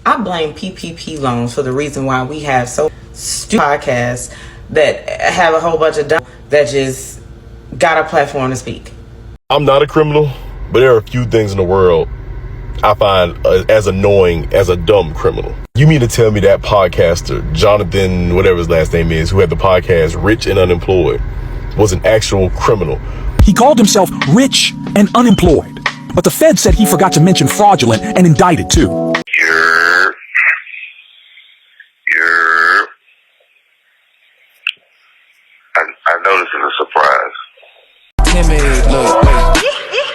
I blame PPP loans for the reason why we have so stupid podcasts that have a whole bunch of dumb that just got a platform to speak. I'm not a criminal, but there are a few things in the world I find as annoying as a dumb criminal. You mean to tell me that podcaster, Jonathan, whatever his last name is, who had the podcast Rich and Unemployed, was an actual criminal? He called himself Rich and Unemployed, but the Fed said he forgot to mention fraudulent and indicted too. I know this is a surprise. Timid, look, wait.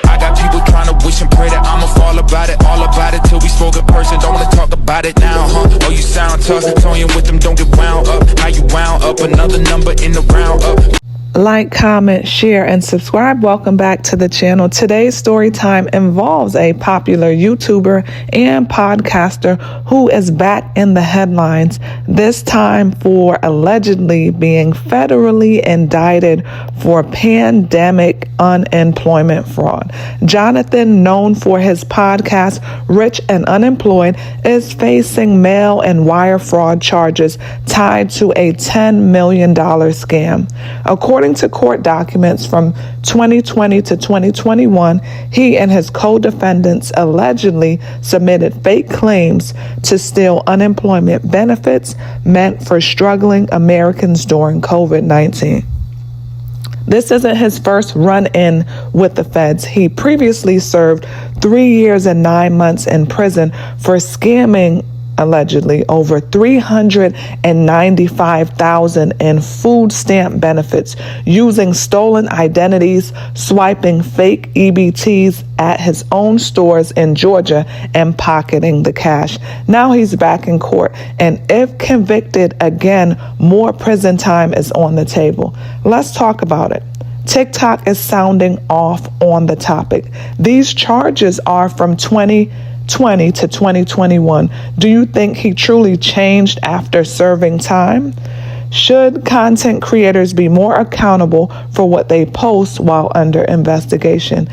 I got people trying to wish and pray that I'ma fall about it, all about it, till we spoke in person. Don't wanna talk about it now, huh? Oh, you sound tough, toying with them, don't get wound up. How you wound up, another number in the round up. Like, comment, share, and subscribe. Welcome back to the channel. Today's story time involves a popular YouTuber and podcaster who is back in the headlines, this time for allegedly being federally indicted for pandemic unemployment fraud. Jonathan, known for his podcast Rich and Unemployed, is facing mail and wire fraud charges tied to a $10 million scam. According to court documents from 2020 to 2021, he and his co-defendants allegedly submitted fake claims to steal unemployment benefits meant for struggling Americans during COVID-19. This isn't his first run-in with the feds. He previously served 3 years and 9 months in prison for scamming allegedly over $395,000 in food stamp benefits using stolen identities, swiping fake EBTs at his own stores in Georgia, and pocketing the cash. Now he's back in court, and if convicted again, more prison time is on the table. Let's talk about it. TikTok is sounding off on the topic. These charges are from 2020 to 2021. Do you think he truly changed after serving time? Should content creators be more accountable for what they post while under investigation?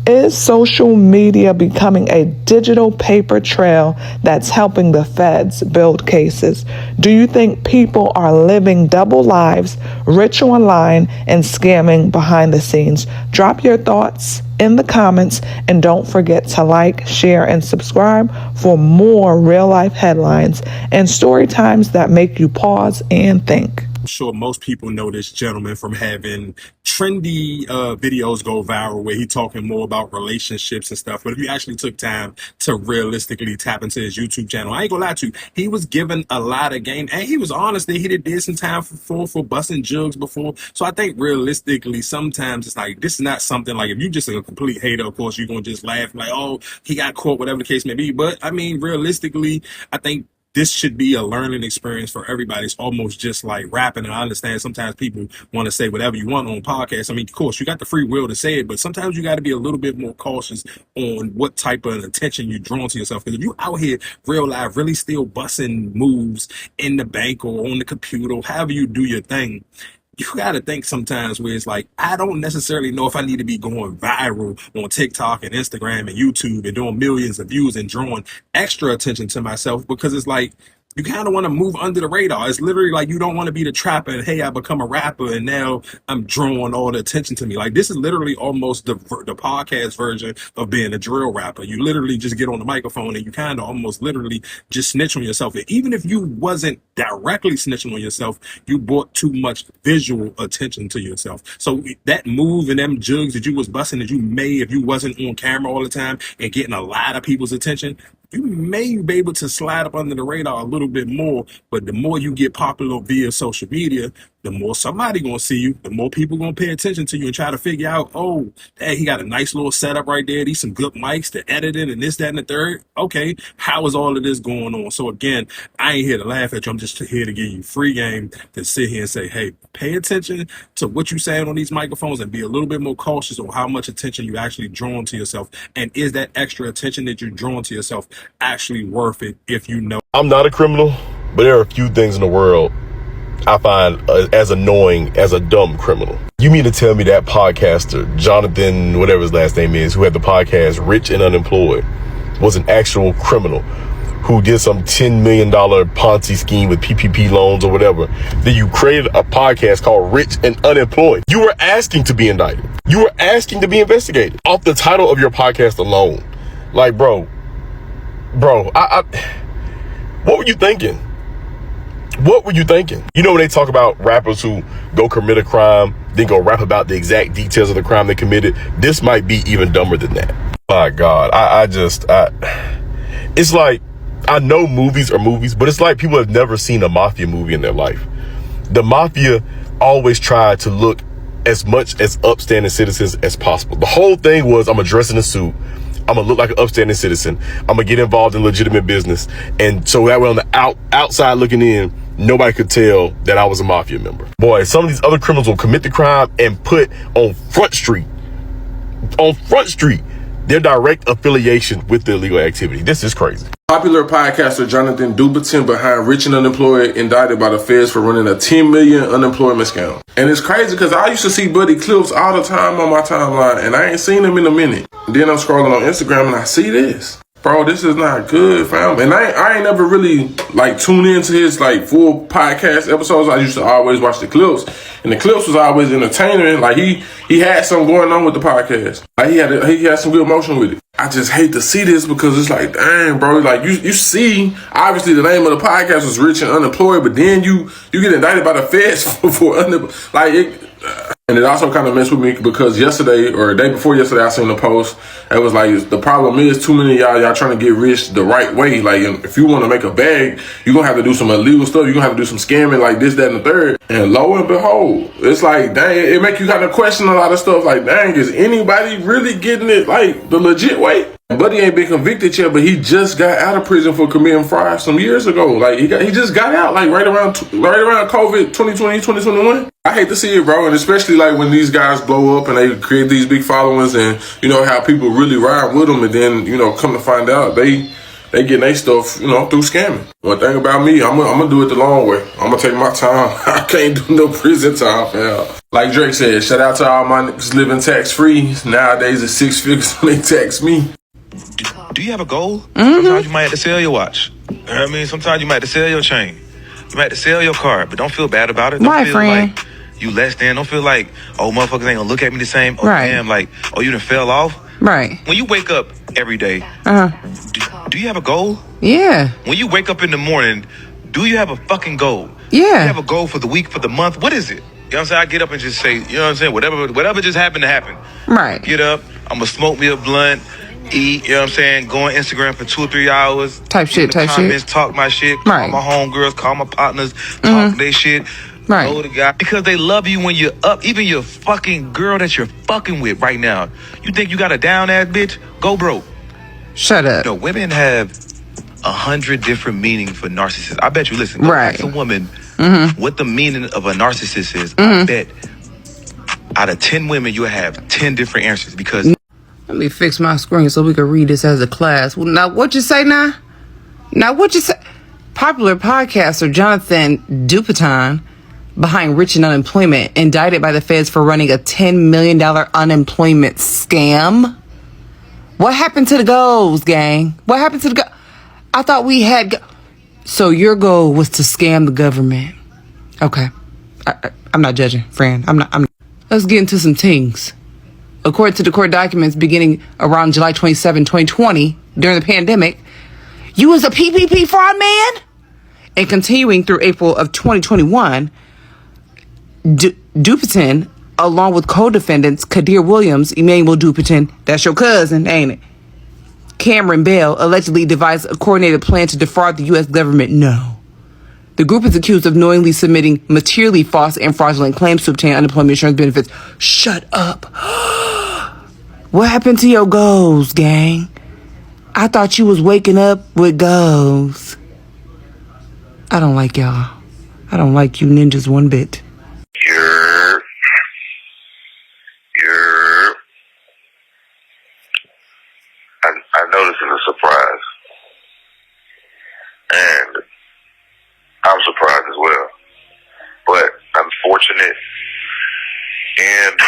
Is social media becoming a digital paper trail that's helping the feds build cases? Do you think people are living double lives, rich online and scamming behind the scenes? Drop your thoughts in the comments, and don't forget to like, share, and subscribe for more real-life headlines and story times that make you pause and think. I'm sure most people know this gentleman from having trendy videos go viral where he talking more about relationships and stuff. But if you actually took time to realistically tap into his YouTube channel, I ain't gonna lie to you, he was given a lot of game, and he was honest that he did some time for busting jugs before. So I think realistically, sometimes it's like, this is not something like, if you just a complete hater, of course, you're gonna just laugh like, oh, he got caught, whatever the case may be. But I mean, realistically, I think this should be a learning experience for everybody. It's almost just like rapping. And I understand sometimes people want to say whatever you want on podcasts. I mean, of course, you got the free will to say it, but sometimes you got to be a little bit more cautious on what type of attention you draw to yourself. Because if you out here real life, really still busting moves in the bank or on the computer, however you do your thing, you got to think sometimes where it's like, I don't necessarily know if I need to be going viral on TikTok and Instagram and YouTube and doing millions of views and drawing extra attention to myself, because it's like, you kind of want to move under the radar. It's literally like you don't want to be the trapper and, hey, I become a rapper and now I'm drawing all the attention to me. Like, this is literally almost the podcast version of being a drill rapper. You literally just get on the microphone and you kind of almost literally just snitch on yourself. And even if you wasn't directly snitching on yourself, you brought too much visual attention to yourself. So that move and them jugs that you was busting that you made, if you wasn't on camera all the time and getting a lot of people's attention, you may be able to slide up under the radar a little bit more. But the more you get popular via social media, the more somebody gonna see you, the more people gonna pay attention to you and try to figure out, oh, hey, he got a nice little setup right there. These some good mics, the editing and this, that, and the third. Okay, how is all of this going on? So again, I ain't here to laugh at you. I'm just here to give you free game to sit here and say, hey, pay attention to what you saying on these microphones and be a little bit more cautious on how much attention you actually drawing to yourself. And is that extra attention that you're drawing to yourself actually worth it if you know? I'm not a criminal, but there are a few things in the world I find as annoying as a dumb criminal. You mean to tell me that podcaster, Jonathan, whatever his last name is, who had the podcast Rich and Unemployed, was an actual criminal? who did some $10 million Ponzi scheme with PPP loans or whatever. Then you created a podcast called Rich and Unemployed. You were asking to be indicted. You were asking to be investigated off the title of your podcast alone. Like, bro, what were you thinking? What were you thinking? You know, when they talk about rappers who go commit a crime, then go rap about the exact details of the crime they committed, this might be even dumber than that. My God, it's like, I know movies are movies, but it's like people have never seen a mafia movie in their life. The mafia always tried to look as much as upstanding citizens as possible. The whole thing was, I'm gonna dress in a suit, I'm gonna look like an upstanding citizen, I'm gonna get involved in legitimate business, and so that way on the outside looking in, nobody could tell that I was a mafia member. Boy, some of these other criminals will commit the crime and put on Front Street their direct affiliation with the illegal activity. This is crazy. Popular podcaster Jonathan Dupiton behind Rich and Unemployed, indicted by the feds for running a $10 million unemployment scam. And it's crazy because I used to see Buddy clips all the time on my timeline, and I ain't seen him in a minute. Then I'm scrolling on Instagram and I see this. Bro, this is not good, fam. And I ain't never really like tuned into his like full podcast episodes. I used to always watch the clips, and the clips was always entertaining. Like he had something going on with the podcast. Like he had some good emotion with it. I just hate to see this because it's like, dang, bro. Like you see, obviously the name of the podcast was Rich and Unemployed, but then you get indicted by the feds for unemployed. And it also kind of messed with me because yesterday or the day before yesterday, I seen a post. It was like, the problem is too many of y'all trying to get rich the right way. Like, if you want to make a bag, you're going to have to do some illegal stuff. You're going to have to do some scamming like this, that, and the third. And lo and behold, it's like, dang, it make you kind of question a lot of stuff. Like, dang, is anybody really getting it like the legit way? Buddy ain't been convicted yet, but he just got out of prison for committing fraud some years ago. Like he just got out like right around COVID 2020, 2021. I hate to see it, bro, and especially like when these guys blow up and they create these big followings, and you know how people really ride with them, and then come to find out they getting their stuff through scamming. One thing about me, I'm gonna do it the long way. I'm gonna take my time. I can't do no prison time, fam. Like Drake said, shout out to all my niggas living tax free. Nowadays it's 6 figures when they tax me. Do you have a goal? Sometimes you might have to sell your watch. You know what I mean? Sometimes you might have to sell your chain. You might have to sell your car, but don't feel bad about it. Don't feel like you less than. Don't feel like, oh, motherfuckers ain't gonna look at me the same. Oh, damn, like, oh, you done fell off. Right. When you wake up every day, do you have a goal? Yeah. When you wake up in the morning, do you have a fucking goal? Yeah. Do you have a goal for the week, for the month? What is it? You know what I'm saying? I get up and just say, you know what I'm saying? Whatever just happened to happen. Right. Get up, I'm gonna smoke me a blunt, eat, you know what I'm saying? Go on Instagram for 2 or 3 hours. Type shit. Talk my shit. Right. Call my homegirls, call my partners, talk their shit. Right. Know the guy. Because they love you when you're up. Even your fucking girl that you're fucking with right now. You think you got a down ass bitch? Go broke. Shut up. Women have 100 different meanings for narcissists. I bet you, listen, go right. ask a woman what the meaning of a narcissist is. I bet out of 10 women, you have 10 different answers because... Let me fix my screen so we can read this as a class. Now, what you say now? Popular podcaster Jonathan Dupiton, behind Rich and Unemployment, indicted by the feds for running a $10 million unemployment scam. What happened to the goals, gang? What happened to the goals? I thought we had... So your goal was to scam the government. Okay. I'm not judging, friend. I'm not. Let's get into some things. According to the court documents beginning around July 27, 2020, during the pandemic, you was a PPP fraud man? And continuing through April of 2021, Dupiton, along with co-defendants Kadir Williams, Emmanuel Dupiton, that's your cousin, ain't it? Cameron Bell, allegedly devised a coordinated plan to defraud the U.S. government. No. The group is accused of knowingly submitting materially false and fraudulent claims to obtain unemployment insurance benefits. Shut up. What happened to your goals, gang? I thought you was waking up with goals. I don't like y'all. I don't like you ninjas one bit. I know this is a surprise. And I'm surprised as well. But unfortunate and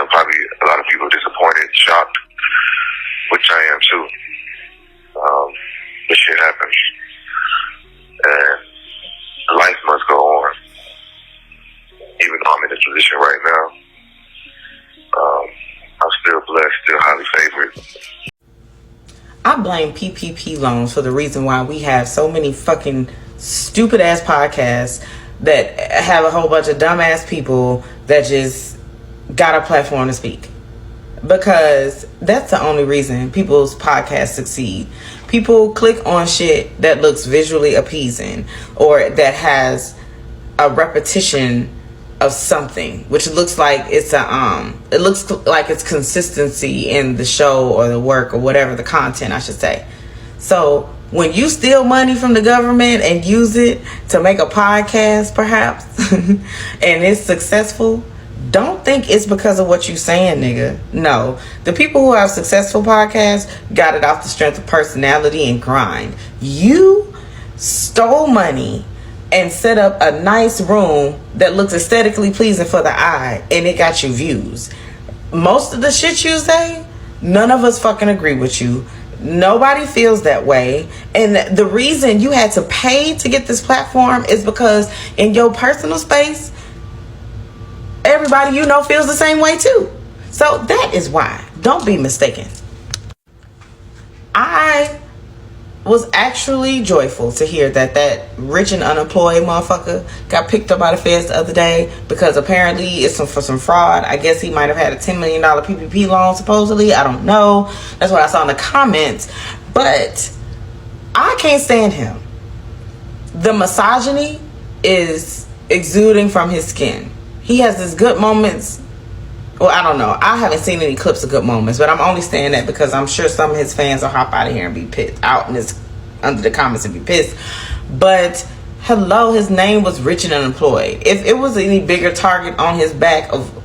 probably a lot of people are disappointed, shocked, which I am too. I blame PPP loans for the reason why we have so many fucking stupid ass podcasts that have a whole bunch of dumbass people that just got a platform to speak. Because that's the only reason people's podcasts succeed. People click on shit that looks visually appeasing or that has a repetition of something, which looks like it's it looks like it's consistency in the show or the work or whatever, the content I should say. So when you steal money from the government and use it to make a podcast perhaps and it's successful, don't think it's because of what you saying, nigga. No, the people who have successful podcasts got it off the strength of personality and grind. You stole money and set up a nice room that looks aesthetically pleasing for the eye, and it got you views. Most of the shit you say, none of us fucking agree with you. Nobody feels that way. And the reason you had to pay to get this platform is because in your personal space, everybody you know feels the same way too. So that is why. Don't be mistaken. I was actually joyful to hear that rich and unemployed motherfucker got picked up by the feds the other day because apparently it's for some fraud. I guess he might have had a $10 million PPP loan supposedly. I don't know. That's what I saw in the comments. But I can't stand him. The misogyny is exuding from his skin. He has his good moments. Well, I don't know. I haven't seen any clips of good moments, but I'm only saying that because I'm sure some of his fans will hop out of here and be pissed out in his under the comments and be pissed. But hello, his name was Rich and Unemployed. If it was any bigger target on his back of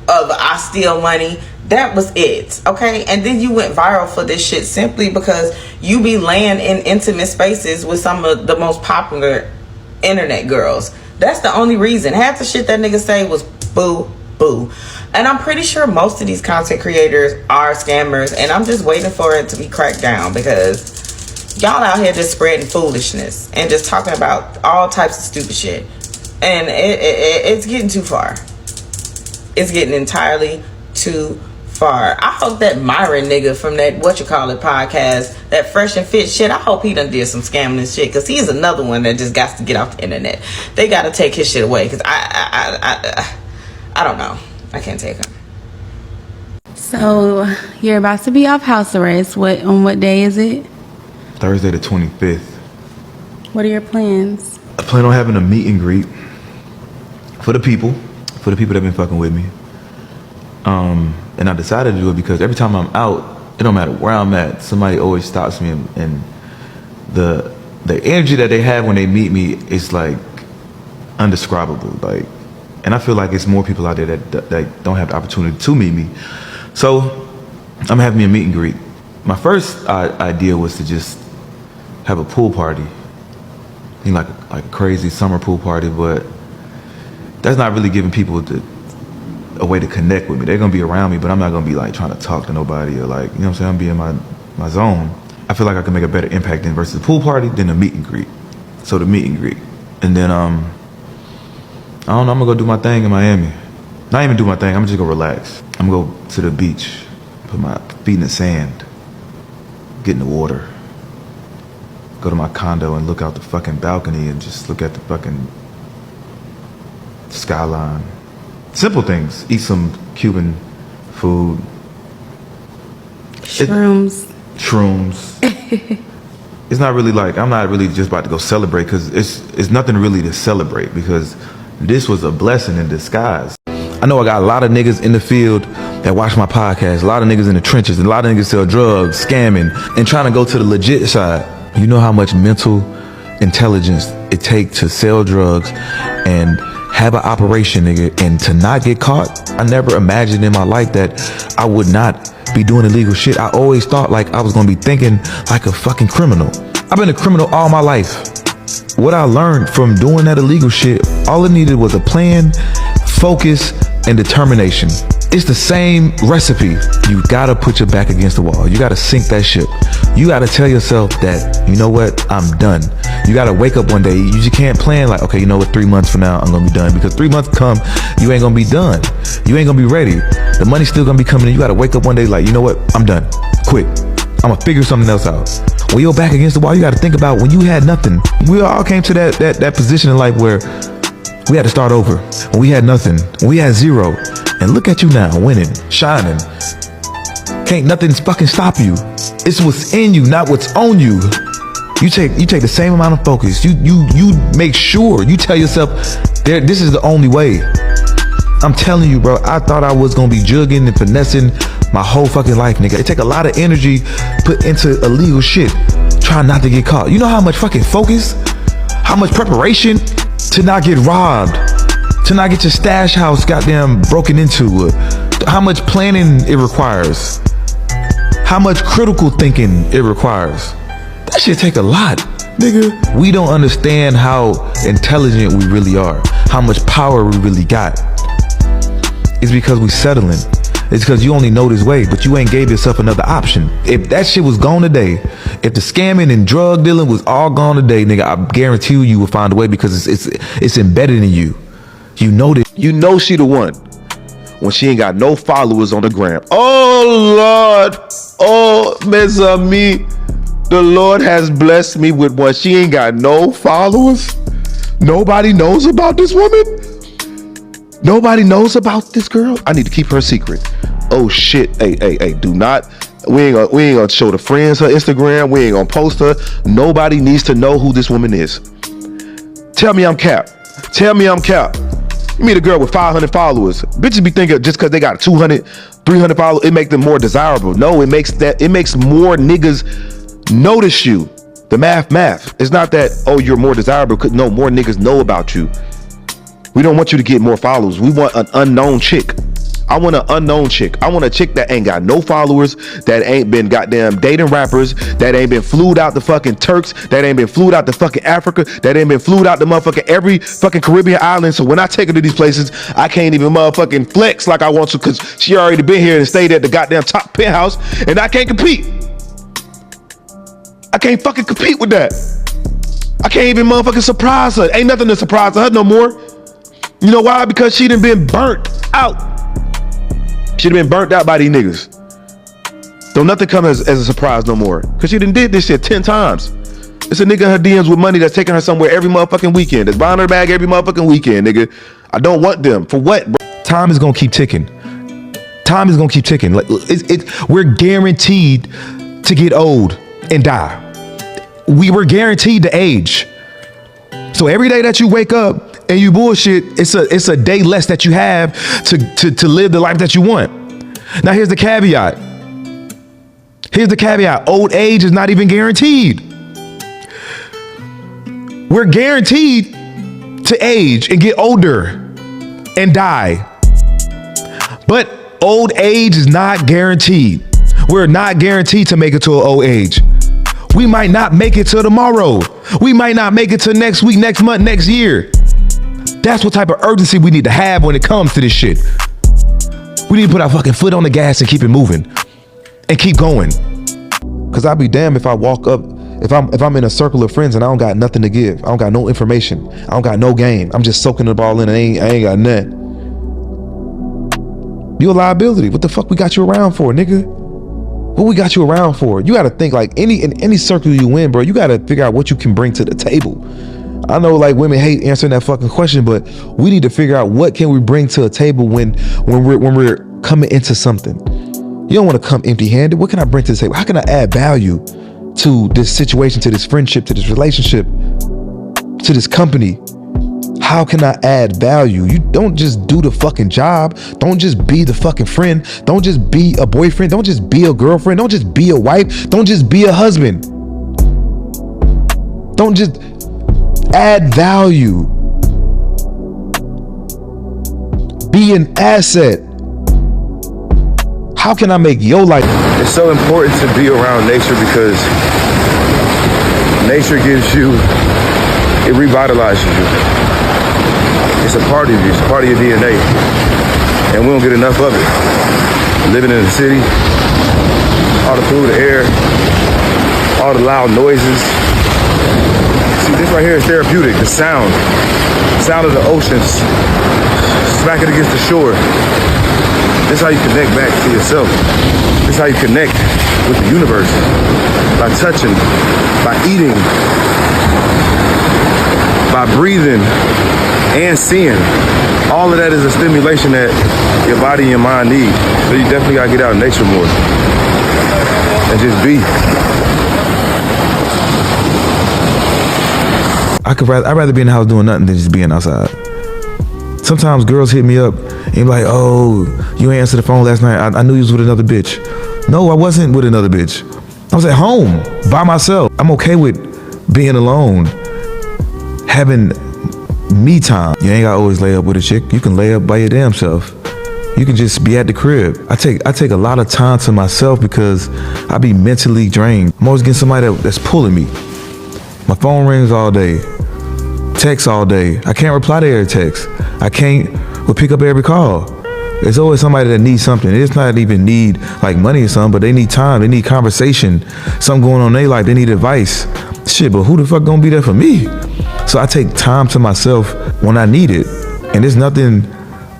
I steal money, that was it. Okay, and then you went viral for this shit simply because you be laying in intimate spaces with some of the most popular internet girls. That's the only reason. Half the shit that nigga say was boo. Boo. And I'm pretty sure most of these content creators are scammers, and I'm just waiting for it to be cracked down because y'all out here just spreading foolishness and just talking about all types of stupid shit, and it's getting too far. It's getting entirely too far. I hope that Myron nigga from that podcast, that Fresh and Fit shit, I hope he done did some scamming and shit, because he's another one that just got to get off the internet. They got to take his shit away, because I don't know. I can't take him. So you're about to be off house arrest. On what day is it? Thursday the 25th. What are your plans? I plan on having a meet and greet for the people that have been fucking with me. And I decided to do it because every time I'm out, it don't matter where I'm at, somebody always stops me, and the energy that they have when they meet me is like undescribable. Like, and I feel like it's more people out there that don't have the opportunity to meet me. So I'm having me a meet and greet. My first idea was to just have a pool party, like a crazy summer pool party, but that's not really giving people a way to connect with me. They're gonna be around me, but I'm not gonna be like trying to talk to nobody or like, you know what I'm saying? I'm being in my zone. I feel like I can make a better impact versus a pool party than a meet and greet. So the meet and greet, and then I don't know, I'm gonna go do my thing in Miami. Not even do my thing, I'm gonna just go relax. I'm gonna go to the beach, put my feet in the sand, get in the water, go to my condo and look out the fucking balcony and just look at the fucking skyline. Simple things. Eat some Cuban food. Shrooms. It's not really like, I'm not really just about to go celebrate, because it's nothing really to celebrate, because this was a blessing in disguise. I know I got a lot of niggas in the field that watch my podcast, a lot of niggas in the trenches, and a lot of niggas sell drugs, scamming, and trying to go to the legit side. You know how much mental intelligence it takes to sell drugs and have an operation, nigga, and to not get caught? I never imagined in my life that I would not be doing illegal shit. I always thought like I was gonna be thinking like a fucking criminal. I've been a criminal all my life. What I learned from doing that illegal shit, all it needed was a plan, focus, and determination. It's the same recipe. You gotta put your back against the wall. You gotta sink that ship. You gotta tell yourself that, you know what, I'm done. You gotta wake up one day. You just can't plan like, okay, you know what, 3 months from now I'm gonna be done, because 3 months come, you ain't gonna be done. You ain't gonna be ready. The money's still gonna be coming in. You gotta wake up one day like, you know what, I'm done. Quit. I'm gonna figure something else out. When you're back against the wall, you gotta think about when you had nothing. We all came to that position in life where we had to start over. When we had nothing, when we had zero. And look at you now, winning, shining. Can't nothing fucking stop you. It's what's in you, not what's on you. You take the same amount of focus. You make sure, you tell yourself, this is the only way. I'm telling you, bro, I thought I was gonna be jugging and finessing my whole fucking life, nigga. It take a lot of energy put into illegal shit, trying not to get caught. You know how much fucking focus, how much preparation to not get robbed, to not get your stash house goddamn broken into, how much planning it requires, how much critical thinking it requires. That shit take a lot, nigga. We don't understand how intelligent we really are, how much power we really got. It's because we settling. It's because you only know this way, but you ain't gave yourself another option. If that shit was gone today, if the scamming and drug dealing was all gone today, nigga, I guarantee you will find a way because it's embedded in you. You know that. You know she the one when she ain't got no followers on the gram. Oh Lord, oh mes amis, the Lord has blessed me with one. She ain't got no followers. Nobody knows about this woman. Nobody knows about this girl. I need to keep her secret. Oh shit. Hey, do not. We ain't gonna show the friends her Instagram. We ain't gonna post her. Nobody needs to know who this woman is. Tell me I'm cap. Tell me I'm cap. You meet a girl with 500 followers. Bitches be thinking just because they got 200, 300 followers, it make them more desirable. No, it makes more niggas notice you. The math. It's not that, oh, you're more desirable. No, more niggas know about you. We don't want you to get more followers. We want an unknown chick. I want an unknown chick. I want a chick that ain't got no followers, that ain't been goddamn dating rappers, that ain't been flued out to fucking Turks, that ain't been flued out to fucking Africa, that ain't been flued out to motherfucking every fucking Caribbean island. So when I take her to these places, I can't even motherfucking flex like I want to because she already been here and stayed at the goddamn top penthouse and I can't compete. I can't fucking compete with that. I can't even motherfucking surprise her. Ain't nothing to surprise her no more. You know why? Because she done been burnt out. She done been burnt out by these niggas. Don't nothing come as a surprise no more. Because she done did this shit 10 times. It's a nigga in her DMs with money that's taking her somewhere every motherfucking weekend. That's buying her bag every motherfucking weekend, nigga. I don't want them. For what, bro? Time is gonna keep ticking. Time is gonna keep ticking. Like we're guaranteed to get old and die. We were guaranteed to age. So every day that you wake up and you bullshit, it's a day less that you have to live the life that you want. Now here's the caveat. Old age is not even guaranteed. We're guaranteed to age and get older and die. But old age is not guaranteed. We're not guaranteed to make it to an old age. We might not make it till tomorrow. We might not make it till next week, next month, next year. That's what type of urgency we need to have when it comes to this shit. We need to put our fucking foot on the gas and keep it moving and keep going. Cause I'll be damned if I walk up, if I'm in a circle of friends and I don't got nothing to give. I don't got no information. I don't got no game. I'm just soaking the ball in and I ain't got nothing. You a liability. What the fuck we got you around for, nigga? What we got you around for? You gotta think like in any circle you in, bro, you gotta figure out what you can bring to the table. I know like women hate answering that fucking question, but we need to figure out what can we bring to a table when we're coming into something. You don't want to come empty-handed. What can I bring to the table? How can I add value to this situation, to this friendship, to this relationship, to this company? How can I add value? You don't just do the fucking job. Don't just be the fucking friend. Don't just be a boyfriend. Don't just be a girlfriend. Don't just be a wife. Don't just be a husband. Don't just add value. Be an asset. How can I make your life? It's so important to be around nature because nature gives you, it revitalizes you. It's a part of you, it's a part of your DNA. And we don't get enough of it. Living in the city, all the food, the air, all the loud noises. See, this right here is therapeutic, the sound of the oceans, smacking against the shore. This is how you connect back to yourself. This is how you connect with the universe. By touching, by eating, by breathing, and seeing. All of that is a stimulation that your body and your mind need. So you definitely gotta get out in nature more. And just be. I'd rather be in the house doing nothing than just being outside. Sometimes girls hit me up and be like, oh, you ain't answered the phone last night. I knew you was with another bitch. No, I wasn't with another bitch. I was at home by myself. I'm okay with being alone, having me time. You ain't gotta always lay up with a chick. You can lay up by your damn self. You can just be at the crib. I take a lot of time to myself because I be mentally drained. I'm always getting somebody that's pulling me. My phone rings all day, text all day. I can't reply to every text. I can't pick up every call. There's always somebody that needs something. It's not even need like money or something, but they need time. They need conversation. Something going on in their life. They need advice. Shit, but who the fuck gonna be there for me? So I take time to myself when I need it. And there's nothing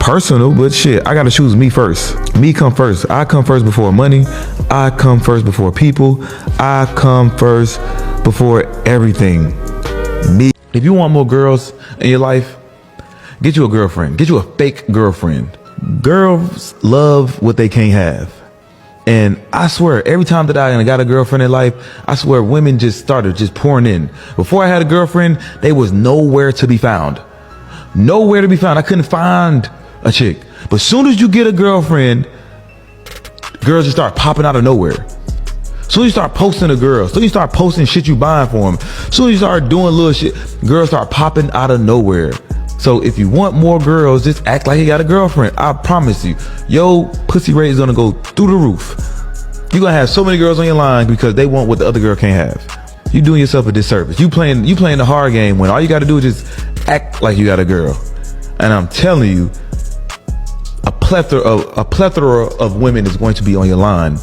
personal, but shit, I gotta choose me first. Me come first. I come first before money. I come first before people. I come first before everything. Me. If you want more girls in your life, get you a girlfriend. Get you a fake girlfriend. Girls love what they can't have. And I swear, every time that I got a girlfriend in life, I swear women just started just pouring in. Before I had a girlfriend, they was nowhere to be found. Nowhere to be found. I couldn't find a chick. But as soon as you get a girlfriend, girls just start popping out of nowhere. So you start posting a girl. So you start posting shit you buying for them. So you start doing little shit. Girls start popping out of nowhere. So if you want more girls, just act like you got a girlfriend. I promise you, your pussy rate is gonna go through the roof. You're gonna have so many girls on your line because they want what the other girl can't have. You doing yourself a disservice. You playing the hard game when all you gotta do is just act like you got a girl. And I'm telling you, a plethora of women is going to be on your line.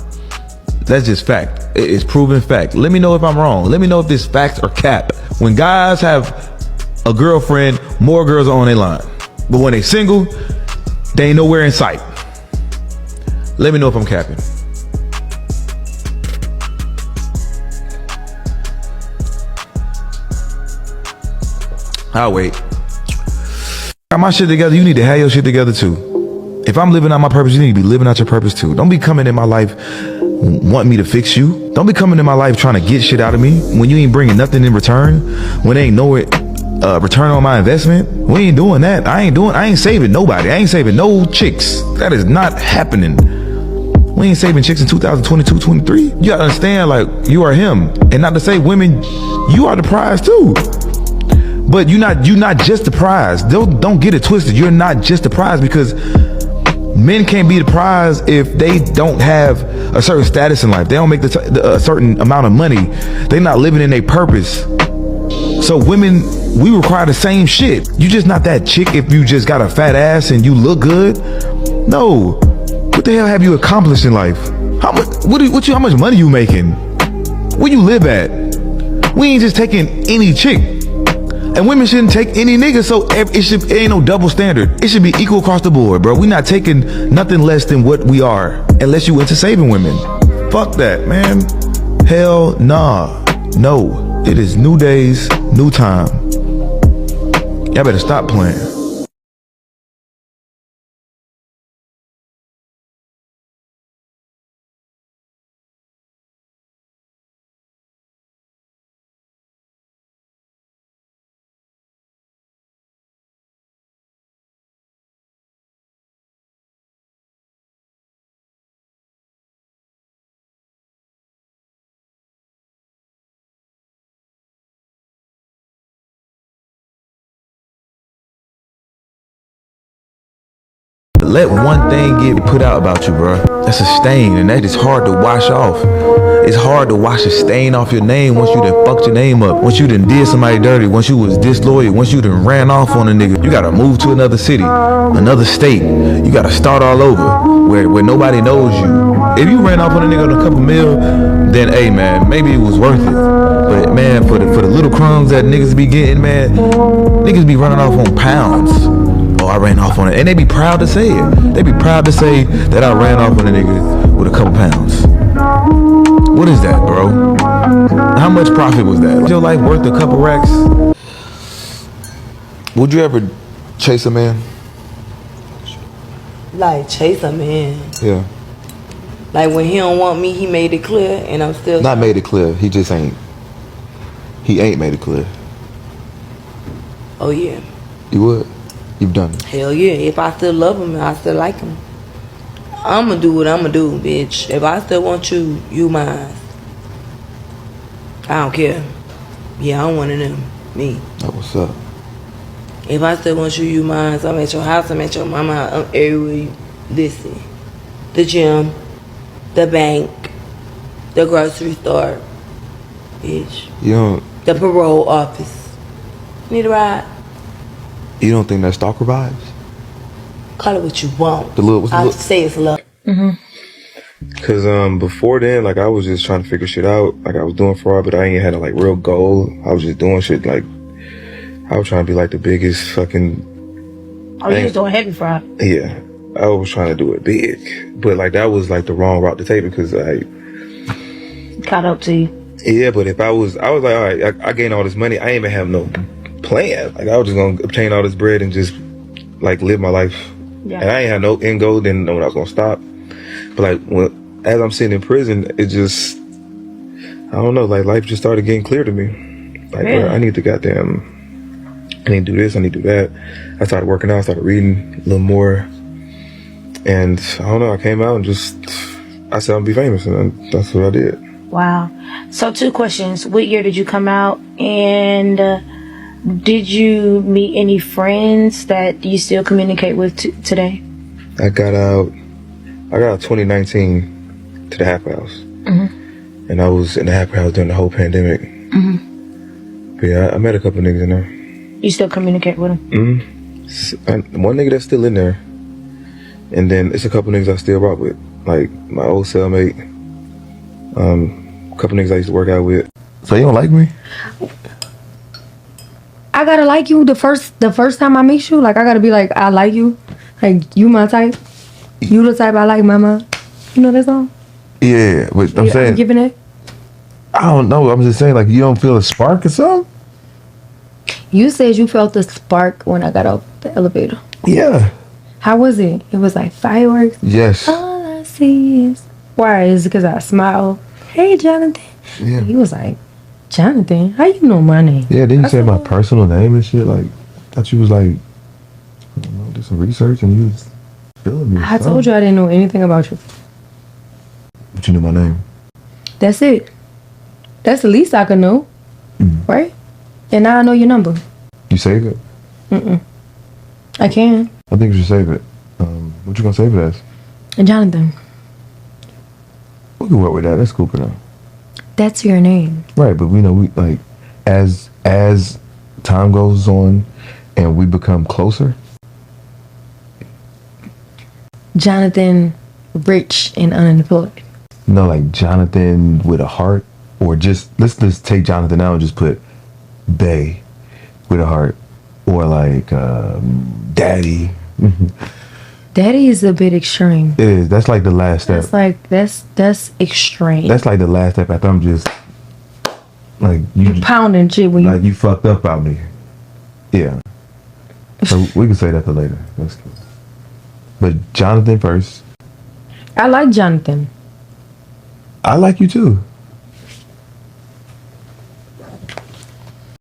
That's just fact. It's proven fact. Let me know if I'm wrong. Let me know if this facts or cap. When guys have a girlfriend, more girls are on their line. But when they single, they ain't nowhere in sight. Let me know if I'm capping. I'll wait. Got my shit together, you need to have your shit together too. If I'm living out my purpose, you need to be living out your purpose too. Don't be coming in my life wanting me to fix you. Don't be coming in my life trying to get shit out of me when you ain't bringing nothing in return, when they ain't no return on my investment. We ain't doing that. I ain't saving nobody. I ain't saving no chicks. That is not happening. We ain't saving chicks in 2022, 23. You gotta understand, like, you are him. And not to say women, you are the prize too. But you're not just the prize. Don't get it twisted. You're not just the prize, because men can't be the prize if they don't have a certain status in life. They don't make a certain amount of money. They're not living in their purpose. So women, we require the same shit. You just not that chick if you just got a fat ass and you look good. No. What the hell have you accomplished in life? How much money you making? Where you live at? We ain't just taking any chick. And women shouldn't take any nigga, so it ain't no double standard. It should be equal across the board, bro. We not taking nothing less than what we are, unless you into saving women. Fuck that, man. Hell nah. No. It is new days, new time. Y'all better stop playing. Let one thing get put out about you, bro. That's a stain, and that is hard to wash off. It's hard to wash a stain off your name once you done fucked your name up. Once you done did somebody dirty. Once you was disloyal. Once you done ran off on a nigga. You gotta move to another city, another state. You gotta start all over where nobody knows you. If you ran off on a nigga on a couple mil, then hey man, maybe it was worth it. But man, for the little crumbs that niggas be getting, man, niggas be running off on pounds. oh, I ran off on it. And they be proud to say it. They be proud to say that I ran off on a nigga with a couple pounds. What is that, bro? How much profit was that? Is your life worth a couple racks? Would you ever chase a man? Like, chase a man? Yeah. Like, when he don't want me, he made it clear, and I'm still... Not made it clear. He just ain't. He ain't made it clear. Oh, yeah. You would? You've done it. Hell yeah. If I still love him and I still like him, I'm gonna do what I'm gonna do, bitch. If I still want you, you mine. I don't care. Yeah, I'm one of them. Me. That what's up. If I still want you, you mine. So I'm at your house, I'm at your mama house, I'm everywhere you listen. The gym, the bank, the grocery store, bitch. You don't... The parole office. Need a ride? You don't think that's stalker vibes? Call it what you want. The little... I'll say it's love. Cause before then, like I was just trying to figure shit out. Like I was doing fraud, but I ain't had a like real goal. I was just doing shit like I was trying to be like the biggest fucking. Oh, you was doing heavy fraud. Yeah, I was trying to do it big, but like that was like the wrong route to take because I caught up to you. Yeah, but if I was like, all right, I gained all this money. I ain't even have no plan. Like I was just gonna obtain all this bread and just like live my life. Yeah. And I ain't had no end goal. Didn't know when I was gonna stop. But like as I'm sitting in prison, it just, I don't know, like life just started getting clear to me. Like, really? Bro, I need to I need to do this, I need to do that. I started working out, I started reading a little more. And I don't know, I came out and just, I said I'd be famous, and that's what I did. Wow. So 2 questions. What year did you come out? And did you meet any friends that you still communicate with today? I got out 2019 to the Halfway House. Mm-hmm. And I was in the Halfway House during the whole pandemic. Mm-hmm. But yeah, I met a couple of niggas in there. You still communicate with them? Mm-hmm. One nigga that's still in there. And then it's a couple niggas I still rock with. Like my old cellmate. A couple niggas I used to work out with. So you don't like me? I gotta like you the first time I meet you. Like I gotta be like, I like you. Like you my type. You the type I like, mama. You know that song? Yeah, but I'm saying, giving it. I don't know. I'm just saying, like, you don't feel a spark or something? You said you felt the spark when I got off the elevator. Yeah. How was it? It was like fireworks? Yes. All I see is... Why? Is it because I smiled? Hey, Jonathan. Yeah. He was like, Jonathan, how you know my name? Yeah, then you say my personal name and shit. Like, I thought you was like, I don't know, do some research and you was feeling me. I told you I didn't know anything about you. But you knew my name. That's it. That's the least I could know. Right? And now I know your number. You save it? I can. I think you should save it. What you gonna save it as? And Jonathan. We can work with that. That's cool for now. That's your name. Right, but we know we like as time goes on and we become closer. Jonathan, rich and unemployed. No, like Jonathan with a heart, or just let's just take Jonathan out and just put Bay with a heart, or like Daddy. Daddy is a bit extreme. It is. That's like the last step. That's like that's extreme. That's like the last step after I'm just like you pounding shit when like you fucked up on me. Yeah. So we can say that for later. That's cool. But Jonathan first. I like Jonathan. I like you too.